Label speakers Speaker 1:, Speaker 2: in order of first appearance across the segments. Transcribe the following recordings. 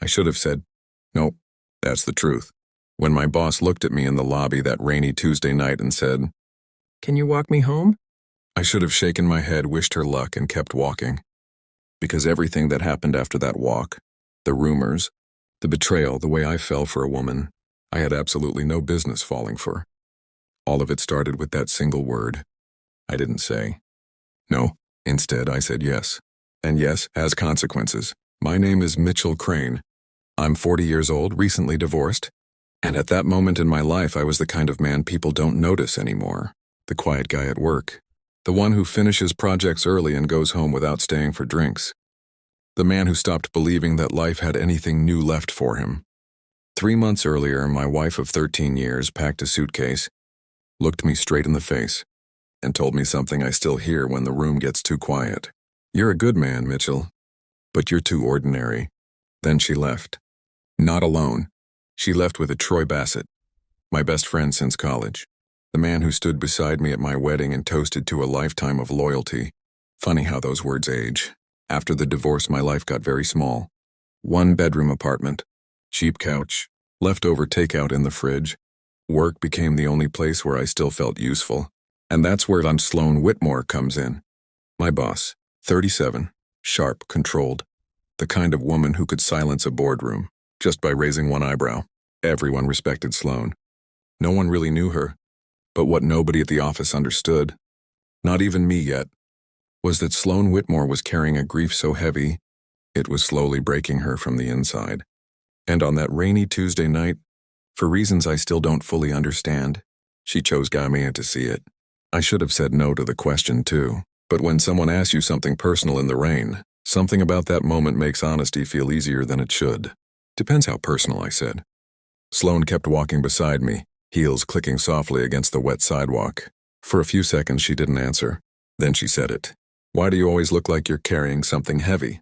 Speaker 1: I should have said, "Nope, that's the truth." When my boss looked at me in the lobby that rainy Tuesday night and said,
Speaker 2: "Can you walk me home?"
Speaker 1: I should have shaken my head, wished her luck, and kept walking. Because everything that happened after that walk, the rumors, the betrayal, the way I fell for a woman I had absolutely no business falling for. All of it started with that single word. I didn't say no. Instead, I said yes. And yes has consequences. My name is Mitchell Crane. I'm 40 years old, recently divorced. And at that moment in my life, I was the kind of man people don't notice anymore. The quiet guy at work. The one who finishes projects early and goes home without staying for drinks. The man who stopped believing that life had anything new left for him. 3 months earlier, my wife of 13 years packed a suitcase, looked me straight in the face, and told me something I still hear when the room gets too quiet. "You're a good man, Mitchell, but you're too ordinary." Then she left. Not alone. She left with a Troy Bassett, my best friend since college. The man who stood beside me at my wedding and toasted to a lifetime of loyalty. Funny how those words age. After the divorce, my life got very small. 1-bedroom apartment, cheap couch, leftover takeout in the fridge. Work became the only place where I still felt useful. And that's where Sloan Whitmore comes in. My boss, 37, sharp, controlled. The kind of woman who could silence a boardroom just by raising one eyebrow. Everyone respected Sloan. No one really knew her. But what nobody at the office understood, not even me yet, was that Sloan Whitmore was carrying a grief so heavy, it was slowly breaking her from the inside. And on that rainy Tuesday night, for reasons I still don't fully understand, she chose Gamia to see it. I should have said no to the question too, but when someone asks you something personal in the rain, something about that moment makes honesty feel easier than it should. "Depends how personal," I said. Sloan kept walking beside me, heels clicking softly against the wet sidewalk. For a few seconds she didn't answer. Then she said it. "Why do you always look like you're carrying something heavy?"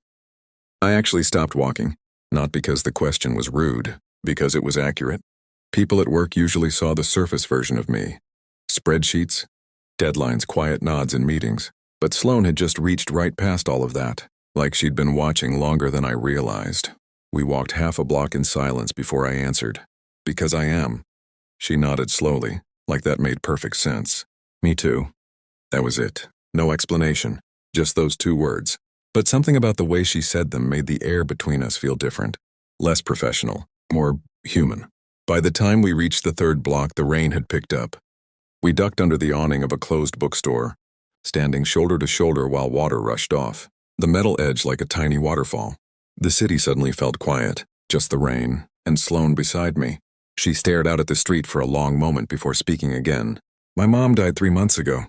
Speaker 1: I actually stopped walking, not because the question was rude, because it was accurate. People at work usually saw the surface version of me. Spreadsheets, deadlines, quiet nods in meetings. But Sloan had just reached right past all of that, like she'd been watching longer than I realized. We walked half a block in silence before I answered. "Because I am." She nodded slowly, like that made perfect sense. "Me too." That was it. No explanation. Just those 2 words. But something about the way she said them made the air between us feel different. Less professional. More human. By the time we reached the 3rd block, the rain had picked up. We ducked under the awning of a closed bookstore, standing shoulder to shoulder while water rushed off, the metal edge like a tiny waterfall. The city suddenly felt quiet, just the rain, and Sloan beside me. She stared out at the street for a long moment before speaking again. "My mom died 3 months ago."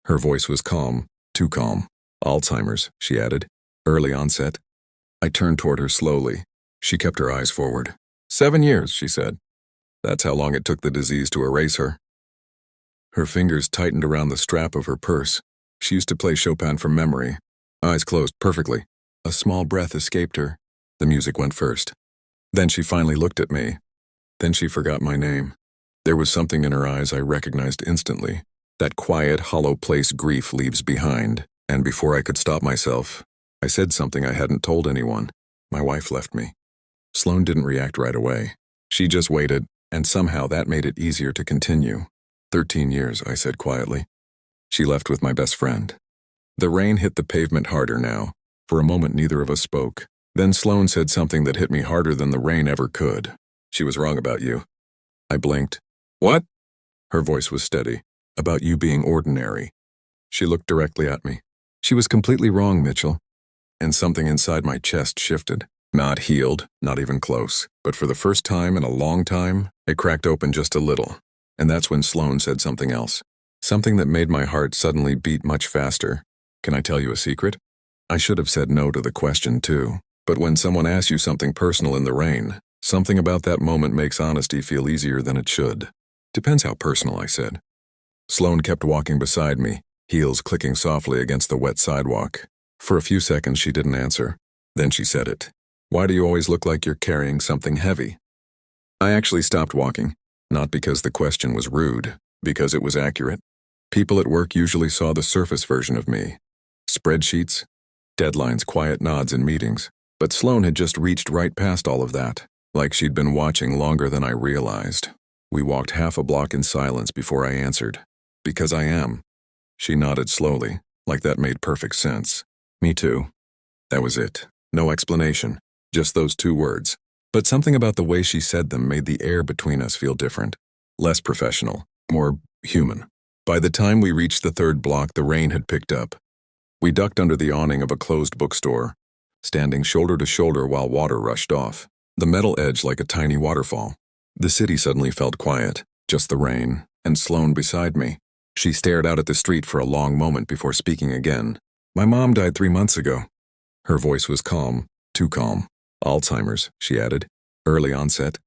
Speaker 1: Her voice was calm, too calm. "Alzheimer's," she added. "Early onset." I turned toward her slowly. She kept her eyes forward. 7 years, she said. That's how long it took the disease to erase her. Her fingers tightened around the strap of her purse. She used to play Chopin from memory. Eyes closed perfectly. A small breath escaped her. The music went first. Then she finally looked at me. Then she forgot my name. There was something in her eyes I recognized instantly. That quiet, hollow place grief leaves behind. And before I could stop myself, I said something I hadn't told anyone. My wife left me. Sloan didn't react right away. She just waited, and somehow that made it easier to continue. 13 years, I said quietly. She left with my best friend. The rain hit the pavement harder now. For a moment, neither of us spoke. Then Sloan said something that hit me harder than the rain ever could. "She was wrong about you." I blinked. "What?" Her voice was steady. "About you being ordinary." She looked directly at me. "She was completely wrong, Mitchell." And something inside my chest shifted. Not healed, not even close. But for the first time in a long time, it cracked open just a little. And that's when Sloan said something else. Something that made my heart suddenly beat much faster. "Can I tell you a secret?" I should have said no to the question too. But when someone asks you something personal in the rain, something about that moment makes honesty feel easier than it should. "Depends how personal," I said. Sloan kept walking beside me, heels clicking softly against the wet sidewalk. For a few seconds she didn't answer. Then she said it. "Why do you always look like you're carrying something heavy?" I actually stopped walking, not because the question was rude, because it was accurate. People at work usually saw the surface version of me. Spreadsheets, deadlines, quiet nods in meetings. But Sloane had just reached right past all of that, like she'd been watching longer than I realized. We walked half a block in silence before I answered. Because I am. She nodded slowly, like that made perfect sense. Me too. That was it. No explanation. Just those two words. But something about the way she said them made the air between us feel different. Less professional. More human. By the time we reached the third block, the rain had picked up. We ducked under the awning of a closed bookstore, standing shoulder to shoulder while water rushed off, the metal edge like a tiny waterfall. The city suddenly felt quiet, just the rain, and Sloane beside me. She stared out at the street for a long moment before speaking again. My mom died 3 months ago. Her voice was calm, too calm. Alzheimer's, she added. Early onset.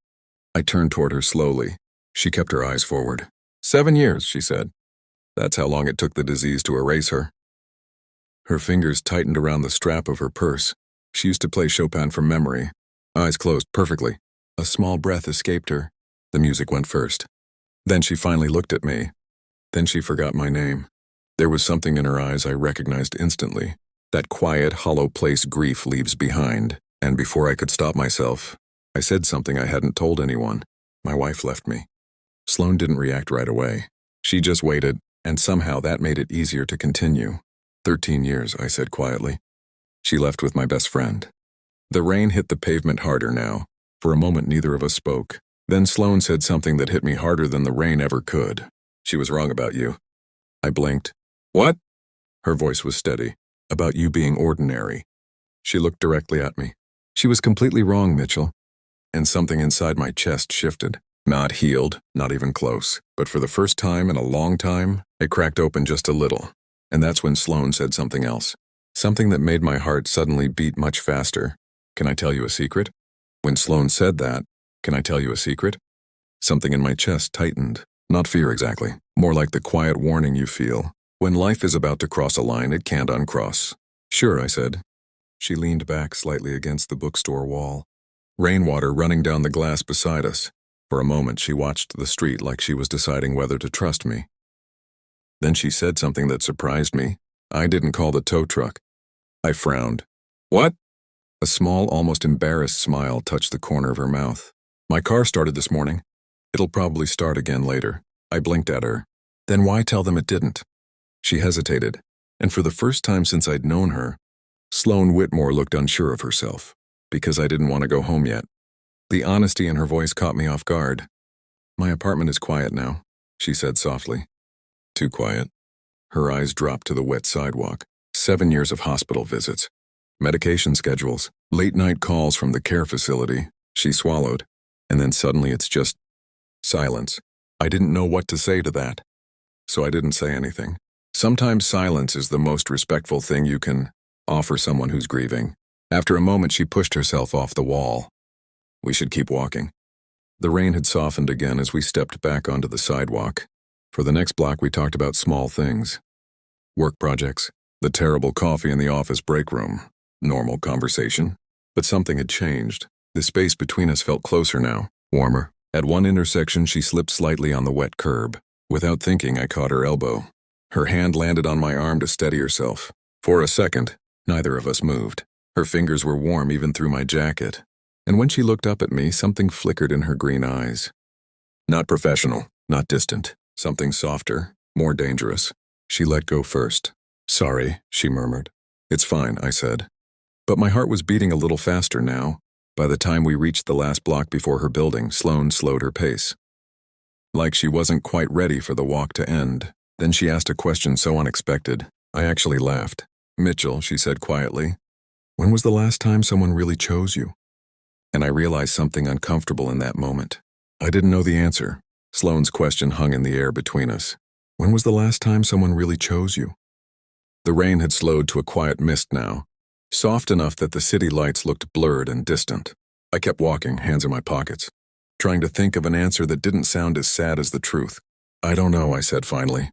Speaker 1: I turned toward her slowly. She kept her eyes forward. 7 years, she said. That's how long it took the disease to erase her. Her fingers tightened around the strap of her purse. She used to play Chopin from memory. Eyes closed perfectly. A small breath escaped her. The music went first. Then she finally looked at me. Then she forgot my name. There was something in her eyes I recognized instantly. That quiet, hollow place grief leaves behind. And before I could stop myself, I said something I hadn't told anyone. My wife left me. Sloane didn't react right away. She just waited, and somehow that made it easier to continue. 13 years, I said quietly. She left with my best friend. The rain hit the pavement harder now. For a moment, neither of us spoke. Then Sloane said something that hit me harder than the rain ever could. She was wrong about you. I blinked. What? Her voice was steady. About you being ordinary. She looked directly at me. She was completely wrong, Mitchell. And something inside my chest shifted. Not healed, not even close. But for the first time in a long time, it cracked open just a little. And that's when Sloane said something else. Something that made my heart suddenly beat much faster. Can I tell you a secret? When Sloane said that, can I tell you a secret? Something in my chest tightened. Not fear exactly. More like the quiet warning you feel. When life is about to cross a line it can't uncross. Sure, I said. She leaned back slightly against the bookstore wall. Rainwater running down the glass beside us. For a moment she watched the street like she was deciding whether to trust me. Then she said something that surprised me. I didn't call the tow truck. I frowned. What? A small, almost embarrassed smile touched the corner of her mouth. My car started this morning. It'll probably start again later. I blinked at her. Then why tell them it didn't? She hesitated, and for the first time since I'd known her, Sloane Whitmore looked unsure of herself, because I didn't want to go home yet. The honesty in her voice caught me off guard. My apartment is quiet now, she said softly. Too quiet. Her eyes dropped to the wet sidewalk. 7 years of hospital visits. Medication schedules. Late-night calls from the care facility. She swallowed. And then suddenly it's just silence. I didn't know what to say to that. So I didn't say anything. Sometimes silence is the most respectful thing you can offer someone who's grieving. After a moment, she pushed herself off the wall. We should keep walking. The rain had softened again as we stepped back onto the sidewalk. For the next block, we talked about small things. Work projects, the terrible coffee in the office break room, normal conversation. But something had changed. The space between us felt closer now, warmer. At one intersection, she slipped slightly on the wet curb. Without thinking, I caught her elbow. Her hand landed on my arm to steady herself. For a second, neither of us moved. Her fingers were warm even through my jacket. And when she looked up at me, something flickered in her green eyes. Not professional, not distant. Something softer, more dangerous. She let go first. Sorry, she murmured. It's fine, I said. But my heart was beating a little faster now. By the time we reached the last block before her building, Sloane slowed her pace. Like she wasn't quite ready for the walk to end. Then she asked a question so unexpected. I actually laughed. Mitchell, she said quietly, when was the last time someone really chose you? And I realized something uncomfortable in that moment. I didn't know the answer. Sloane's question hung in the air between us. When was the last time someone really chose you? The rain had slowed to a quiet mist now, soft enough that the city lights looked blurred and distant. I kept walking, hands in my pockets, trying to think of an answer that didn't sound as sad as the truth. I don't know, I said finally.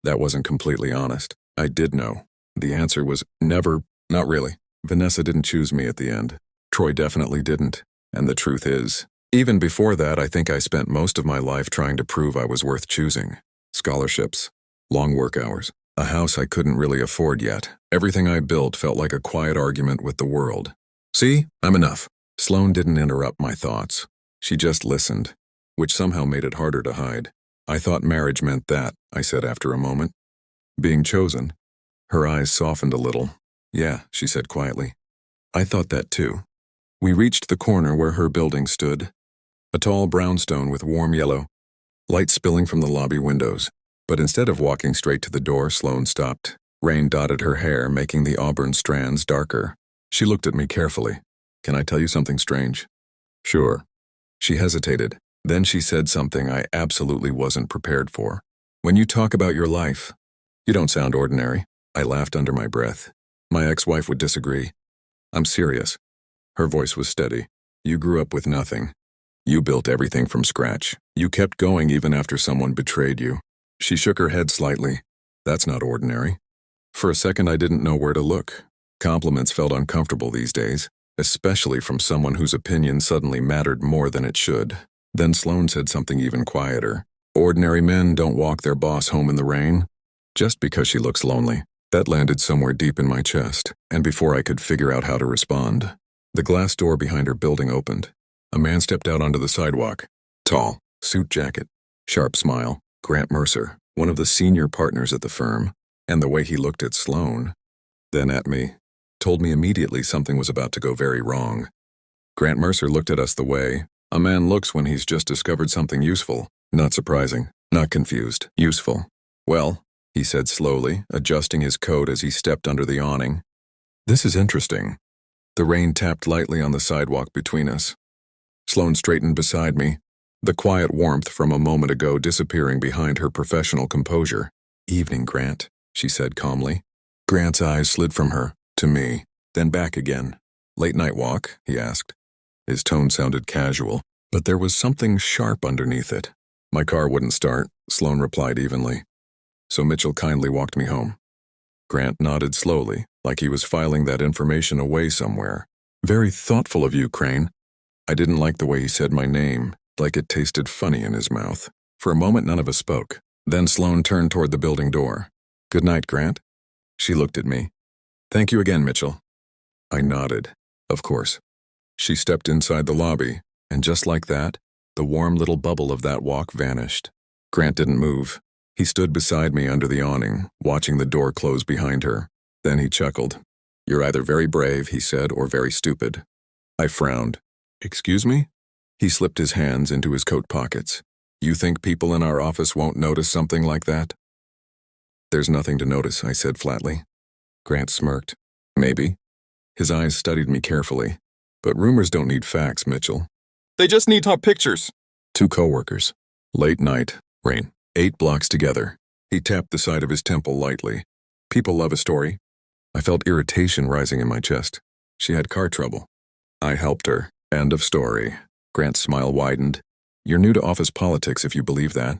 Speaker 1: That wasn't completely honest. I did know. The answer was never, not really. Vanessa didn't choose me at the end. Troy definitely didn't. And the truth is, even before that, I think I spent most of my life trying to prove I was worth choosing. Scholarships, long work hours, a house I couldn't really afford yet. Everything I built felt like a quiet argument with the world. See, I'm enough. Sloane didn't interrupt my thoughts. She just listened, which somehow made it harder to hide. I thought marriage meant that, I said after a moment. Being chosen. Her eyes softened a little. Yeah, she said quietly. I thought that too. We reached the corner where her building stood. A tall brownstone with warm yellow, light spilling from the lobby windows. But instead of walking straight to the door, Sloane stopped. Rain dotted her hair, making the auburn strands darker. She looked at me carefully. Can I tell you something strange? Sure. She hesitated. Then she said something I absolutely wasn't prepared for. When you talk about your life, you don't sound ordinary. I laughed under my breath. My ex-wife would disagree. I'm serious. Her voice was steady. You grew up with nothing. You built everything from scratch. You kept going even after someone betrayed you. She shook her head slightly. That's not ordinary. For a second, I didn't know where to look. Compliments felt uncomfortable these days, especially from someone whose opinion suddenly mattered more than it should. Then Sloane said something even quieter. Ordinary men don't walk their boss home in the rain. Just because she looks lonely. That landed somewhere deep in my chest, and before I could figure out how to respond, the glass door behind her building opened. A man stepped out onto the sidewalk. Tall, suit jacket, sharp smile. Grant Mercer, one of the senior partners at the firm, and the way he looked at Sloane, then at me, told me immediately something was about to go very wrong. Grant Mercer looked at us the way a man looks when he's just discovered something useful. Not surprising, not confused, useful. Well, he said slowly, adjusting his coat as he stepped under the awning. This is interesting. The rain tapped lightly on the sidewalk between us. Sloane straightened beside me, the quiet warmth from a moment ago disappearing behind her professional composure. Evening, Grant, she said calmly. Grant's eyes slid from her, to me, then back again. Late night walk, he asked. His tone sounded casual, but there was something sharp underneath it. My car wouldn't start, Sloane replied evenly. So Mitchell kindly walked me home. Grant nodded slowly, like he was filing that information away somewhere. Very thoughtful of you, Crane. I didn't like the way he said my name, like it tasted funny in his mouth. For a moment, none of us spoke. Then Sloane turned toward the building door. Good night, Grant. She looked at me. Thank you again, Mitchell. I nodded. Of course. She stepped inside the lobby, and just like that, the warm little bubble of that walk vanished. Grant didn't move. He stood beside me under the awning, watching the door close behind her. Then he chuckled. You're either very brave, he said, or very stupid. I frowned. Excuse me? He slipped his hands into his coat pockets. You think people in our office won't notice something like that? There's nothing to notice, I said flatly. Grant smirked. Maybe. His eyes studied me carefully. But rumors don't need facts, Mitchell. They just need top pictures. 2 coworkers. Late night. Rain. 8 blocks together. He tapped the side of his temple lightly. People love a story. I felt irritation rising in my chest. She had car trouble. I helped her. End of story. Grant's smile widened. You're new to office politics if you believe that.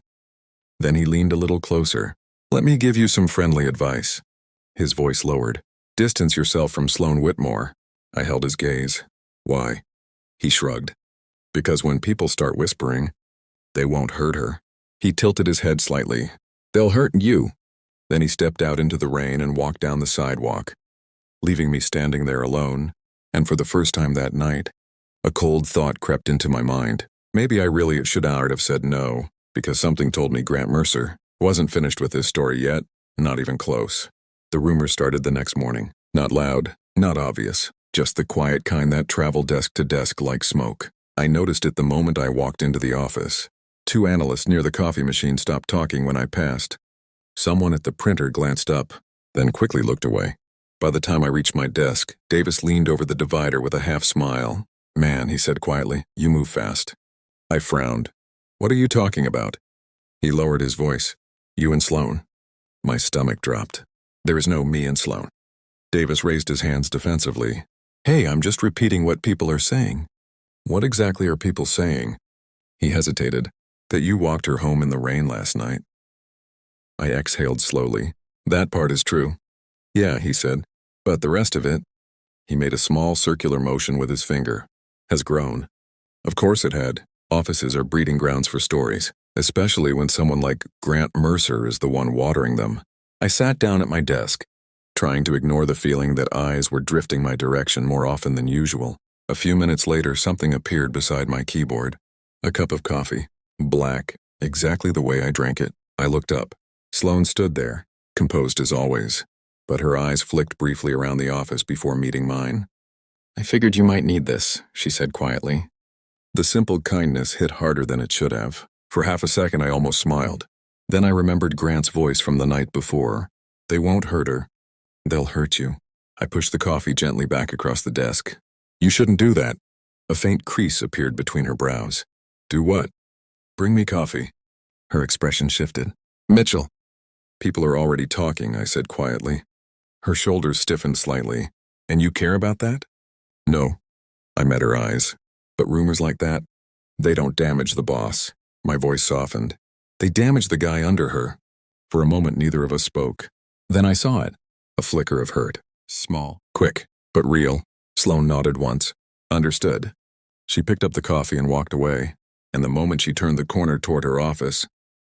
Speaker 1: Then he leaned a little closer. Let me give you some friendly advice. His voice lowered. Distance yourself from Sloane Whitmore. I held his gaze. Why? He shrugged. Because when people start whispering, they won't hurt her. He tilted his head slightly. They'll hurt you. Then he stepped out into the rain and walked down the sidewalk, leaving me standing there alone. And for the first time that night, a cold thought crept into my mind. Maybe I really should have said no, because something told me Grant Mercer wasn't finished with his story yet, not even close. The rumors started the next morning. Not loud, not obvious, just the quiet kind that traveled desk to desk like smoke. I noticed it the moment I walked into the office. 2 analysts near the coffee machine stopped talking when I passed. Someone at the printer glanced up, then quickly looked away. By the time I reached my desk, Davis leaned over the divider with a half smile. Man, he said quietly, you move fast. I frowned. What are you talking about? He lowered his voice. You and Sloane. My stomach dropped. There is no me and Sloane. Davis raised his hands defensively. Hey, I'm just repeating what people are saying. What exactly are people saying? He hesitated. That you walked her home in the rain last night. I exhaled slowly. That part is true. Yeah, he said. But the rest of it, he made a small circular motion with his finger, has grown. Of course it had. Offices are breeding grounds for stories, especially when someone like Grant Mercer is the one watering them. I sat down at my desk, trying to ignore the feeling that eyes were drifting my direction more often than usual. A few minutes later, something appeared beside my keyboard. A cup of coffee. Black, exactly the way I drank it. I looked up. Sloane stood there, composed as always, but her eyes flicked briefly around the office before meeting mine. "I figured you might need this," she said quietly. The simple kindness hit harder than it should have. For half a second, I almost smiled. Then I remembered Grant's voice from the night before. "They won't hurt her. They'll hurt you." I pushed the coffee gently back across the desk. "You shouldn't do that." A faint crease appeared between her brows. "Do what?" "Bring me coffee." Her expression shifted. "Mitchell." "People are already talking," I said quietly. Her shoulders stiffened slightly. "And you care about that?" "No." I met her eyes. "But rumors like that, they don't damage the boss." My voice softened. "They damage the guy under her." For a moment, neither of us spoke. Then I saw it. A flicker of hurt. Small, quick, but real. Sloane nodded once. "Understood." She picked up the coffee and walked away, and the moment she turned the corner toward her office,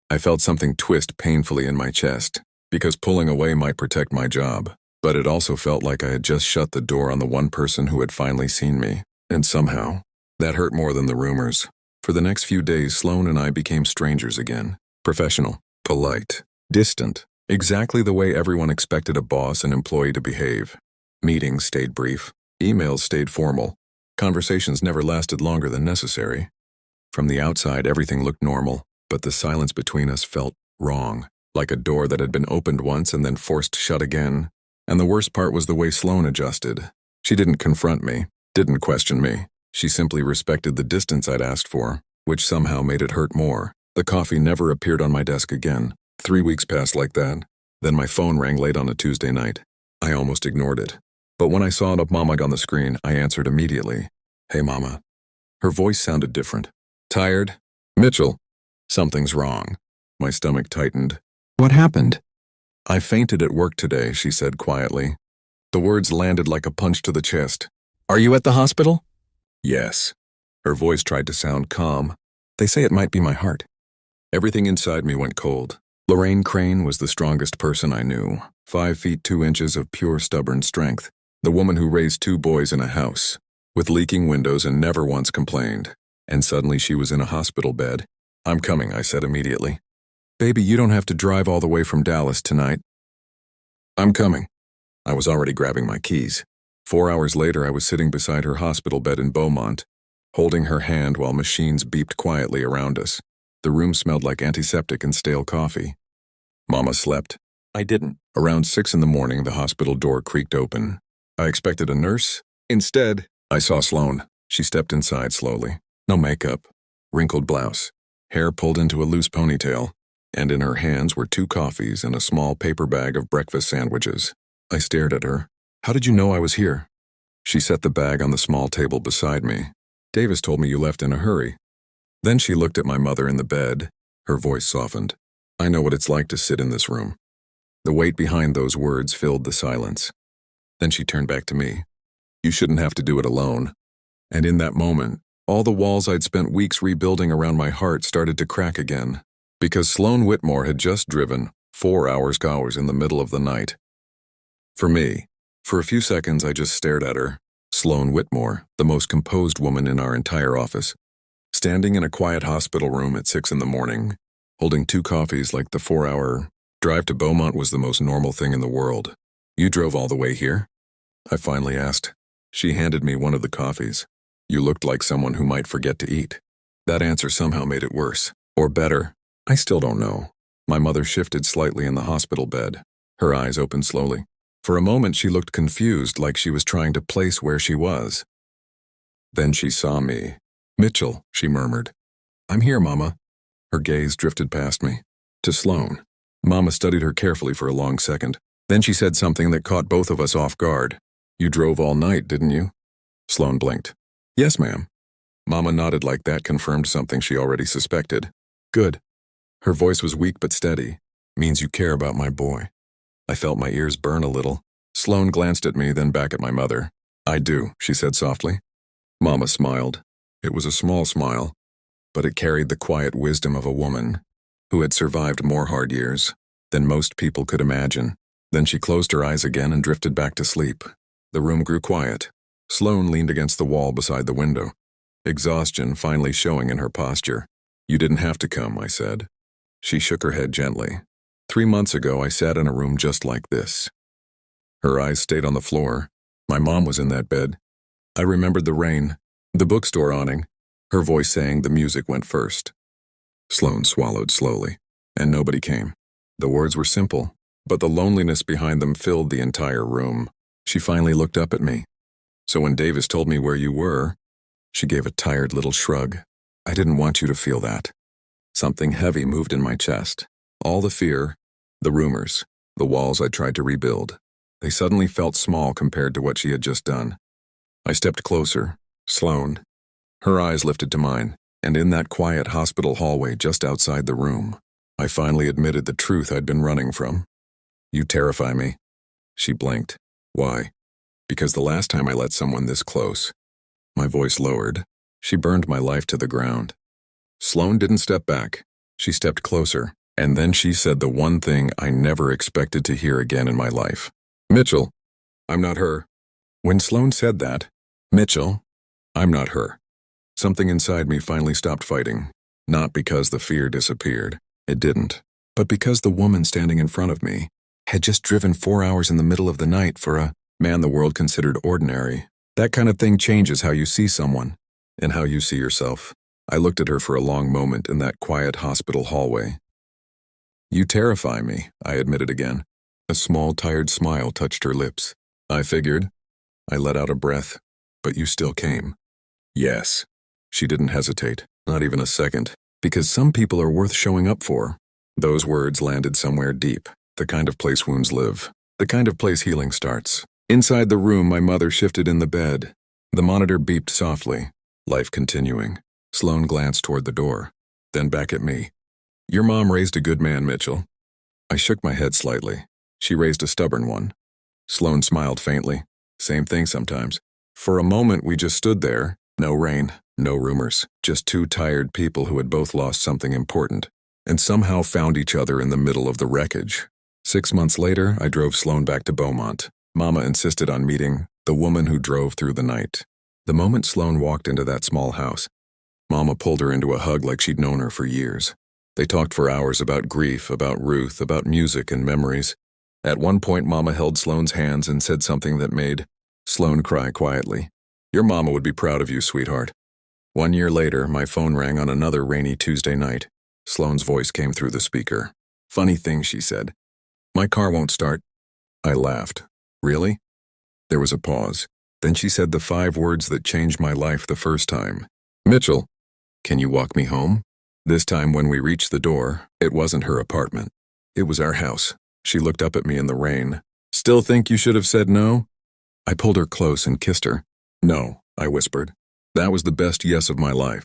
Speaker 1: I felt something twist painfully in my chest, because pulling away might protect my job, but it also felt like I had just shut the door on the one person who had finally seen me, and somehow, that hurt more than the rumors. For the next few days, Sloane and I became strangers again. Professional, polite, distant, exactly the way everyone expected a boss and employee to behave. Meetings stayed brief. Emails stayed formal. Conversations never lasted longer than necessary. From the outside, everything looked normal, but the silence between us felt wrong, like a door that had been opened once and then forced shut again. And the worst part was the way Sloane adjusted. She didn't confront me, didn't question me. She simply respected the distance I'd asked for, which somehow made it hurt more. The coffee never appeared on my desk again. 3 weeks passed like that. Then my phone rang late on a Tuesday night. I almost ignored it. But when I saw it up Mama on the screen, I answered immediately. "Hey, Mama." Her voice sounded different. "Tired?" "Mitchell." "Something's wrong." My stomach tightened. "What happened?" "I fainted at work today," she said quietly. The words landed like a punch to the chest. "Are you at the hospital?" "Yes." Her voice tried to sound calm. "They say it might be my heart." Everything inside me went cold. Lorraine Crane was the strongest person I knew. 5 feet 2 inches of pure stubborn strength. The woman who raised 2 boys in a house, with leaking windows and never once complained. And suddenly she was in a hospital bed. "I'm coming," I said immediately. "Baby, you don't have to drive all the way from Dallas tonight." "I'm coming." I was already grabbing my keys. 4 hours later, I was sitting beside her hospital bed in Beaumont, holding her hand while machines beeped quietly around us. The room smelled like antiseptic and stale coffee. Mama slept. I didn't. Around 6 in the morning, the hospital door creaked open. I expected a nurse. Instead, I saw Sloane. She stepped inside slowly. No makeup, wrinkled blouse, hair pulled into a loose ponytail, and in her hands were 2 coffees and a small paper bag of breakfast sandwiches. I stared at her. "How did you know I was here?" She set the bag on the small table beside me. "Davis told me you left in a hurry." Then she looked at my mother in the bed. Her voice softened. "I know what it's like to sit in this room." The weight behind those words filled the silence. Then she turned back to me. "You shouldn't have to do it alone." And in that moment, all the walls I'd spent weeks rebuilding around my heart started to crack again. Because Sloane Whitmore had just driven 4 hours in the middle of the night. For me, for a few seconds I just stared at her. Sloane Whitmore, the most composed woman in our entire office. Standing in a quiet hospital room at 6 in the morning, holding 2 coffees like the 4-hour drive to Beaumont was the most normal thing in the world. "You drove all the way here?" I finally asked. She handed me one of the coffees. "You looked like someone who might forget to eat." That answer somehow made it worse. Or better. I still don't know. My mother shifted slightly in the hospital bed. Her eyes opened slowly. For a moment she looked confused, like she was trying to place where she was. Then she saw me. "Mitchell," she murmured. "I'm here, Mama." Her gaze drifted past me. To Sloane. Mama studied her carefully for a long second. Then she said something that caught both of us off guard. "You drove all night, didn't you?" Sloane blinked. "Yes, ma'am." Mama nodded like that confirmed something she already suspected. "Good." Her voice was weak but steady. "Means you care about my boy." I felt my ears burn a little. Sloane glanced at me, then back at my mother. "I do," she said softly. Mama smiled. It was a small smile, but it carried the quiet wisdom of a woman who had survived more hard years than most people could imagine. Then she closed her eyes again and drifted back to sleep. The room grew quiet. Sloane leaned against the wall beside the window, exhaustion finally showing in her posture. "You didn't have to come," I said. She shook her head gently. "3 months ago, I sat in a room just like this." Her eyes stayed on the floor. My mom was in that bed. I remembered the rain, the bookstore awning, her voice saying the music went first. Sloane swallowed slowly, and nobody came. The words were simple, but the loneliness behind them filled the entire room. She finally looked up at me. "So when Davis told me where you were," she gave a tired little shrug. "I didn't want you to feel that." Something heavy moved in my chest. All the fear, the rumors, the walls I tried to rebuild. They suddenly felt small compared to what she had just done. I stepped closer. Sloane. Her eyes lifted to mine, and in that quiet hospital hallway just outside the room, I finally admitted the truth I'd been running from. "You terrify me." She blinked. "Why?" "Because the last time I let someone this close." My voice lowered. She burned my life to the ground. Sloane didn't step back. She stepped closer, and then she said the one thing I never expected to hear again in my life. "Mitchell, I'm not her." When Sloane said that, "Mitchell, I'm not her," something inside me finally stopped fighting. Not because the fear disappeared. It didn't. But because the woman standing in front of me had just driven 4 hours in the middle of the night for a man the world considered ordinary. That kind of thing changes how you see someone, and how you see yourself. I looked at her for a long moment in that quiet hospital hallway. "You terrify me," I admitted again. A small, tired smile touched her lips. "I figured." I let out a breath. "But you still came." "Yes." She didn't hesitate, not even a second, because some people are worth showing up for. Those words landed somewhere deep, the kind of place wounds live, the kind of place healing starts. Inside the room, my mother shifted in the bed. The monitor beeped softly, life continuing. Sloane glanced toward the door, then back at me. "Your mom raised a good man, Mitchell." I shook my head slightly. "She raised a stubborn one." Sloane smiled faintly. "Same thing sometimes." For a moment we just stood there. No rain, no rumors, just two tired people who had both lost something important, and somehow found each other in the middle of the wreckage. 6 months later, I drove Sloane back to Beaumont. Mama insisted on meeting the woman who drove through the night. The moment Sloane walked into that small house, Mama pulled her into a hug like she'd known her for years. They talked for hours about grief, about Ruth, about music and memories. At one point, Mama held Sloane's hands and said something that made Sloane cry quietly. "Your mama would be proud of you, sweetheart." 1 year later, my phone rang on another rainy Tuesday night. Sloane's voice came through the speaker. "Funny thing," she said. "My car won't start." I laughed. "Really?" There was a pause. Then she said the 5 words that changed my life the first time. "Mitchell, can you walk me home?" This time when we reached the door, it wasn't her apartment. It was our house. She looked up at me in the rain. "Still think you should have said no?" I pulled her close and kissed her. "No," I whispered. "That was the best yes of my life."